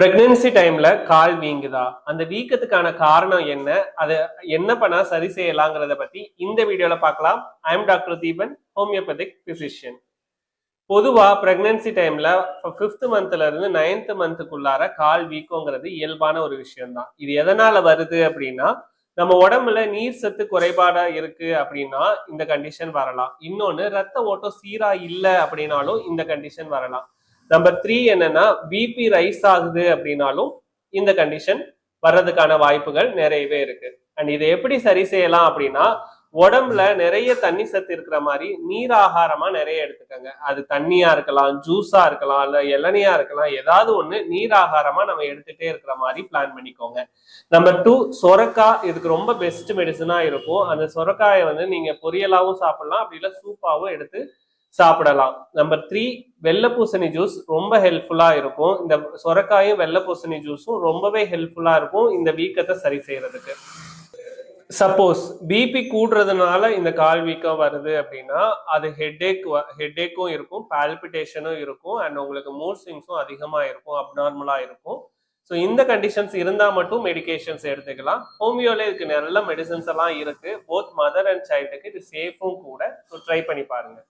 Pregnancy டைம்ல கால் வீங்குதா? அந்த வீக்கத்துக்கான காரணம் என்ன? அதை என்ன பண்ணா சரி செய்யலாங்கிறத பத்தி இந்த வீடியோல பார்க்கலாம். I am doctor Deepan, homeopathic physician. பொதுவா பிரெக்னன்சி டைம்ல 5th மந்த்ல இருந்து 9th மந்த்துக்குள்ளார கால் வீக்கங்கிறது இயல்பான ஒரு விஷயம் தான். இது எதனால வருது அப்படின்னா, நம்ம உடம்புல நீர் சத்து குறைபாடா இருக்கு அப்படின்னா இந்த கண்டிஷன் வரலாம். இன்னொன்னு ரத்த ஓட்டம் சீரா இல்ல அப்படின்னாலும் இந்த கண்டிஷன் வரலாம். நம்பர் 3 என்னன்னா பிபி ரைஸ் ஆகுது அப்படின்னாலும் இந்த கண்டிஷன் வர்றதுக்கான வாய்ப்புகள் நிறையவே இருக்கு. அண்ட் இதை எப்படி சரி செய்யலாம் அப்படின்னா, உடம்புல நிறைய தண்ணி சத்து இருக்கிற மாதிரி நீர் ஆகாரமா நிறைய எடுத்துக்கோங்க. அது தண்ணியா இருக்கலாம், ஜூஸா இருக்கலாம், இல்ல இளநியா இருக்கலாம். ஏதாவது ஒண்ணு நீர் ஆகாரமா நம்ம எடுத்துட்டே இருக்கிற மாதிரி பிளான் பண்ணிக்கோங்க. நம்பர் 2, சொரக்காய் இதுக்கு ரொம்ப பெஸ்ட் மெடிசனா இருக்கும். அந்த சொரக்காயை நீங்க பொரியலாவும் சாப்பிடலாம், அப்படி இல்லை சூப்பாவும் எடுத்து சாப்பிடலாம். நம்பர் 3, வெள்ளை பூசணி ஜூஸ் ரொம்ப ஹெல்ப்ஃபுல்லா இருக்கும். இந்த சொரக்காயும் வெள்ளை பூசணி ஜூஸும் ரொம்பவே ஹெல்ப்ஃபுல்லா இருக்கும் இந்த வீக்கத்தை சரி செய்யறதுக்கு. சப்போஸ் பிபி கூடுறதுனால இந்த கால் வீக்கம் வருது அப்படின்னா அது ஹெட்டேக்கும் இருக்கும், பால்பிட்டேஷனும் இருக்கும், அண்ட் உங்களுக்கு மூட் ஸ்விங்ஸும் அதிகமா இருக்கும், அப்நார்மலா இருக்கும். ஸோ இந்த கண்டிஷன்ஸ் இருந்தா மட்டும் மெடிகேஷன்ஸ் எடுத்துக்கலாம். ஹோமியோல இதுக்கு நல்ல மெடிசன்ஸ் எல்லாம் இருக்கு. போத் மதர் அண்ட் சைல்டுக்கு இது சேஃபும் கூட. ஸோ ட்ரை பண்ணி பாருங்க.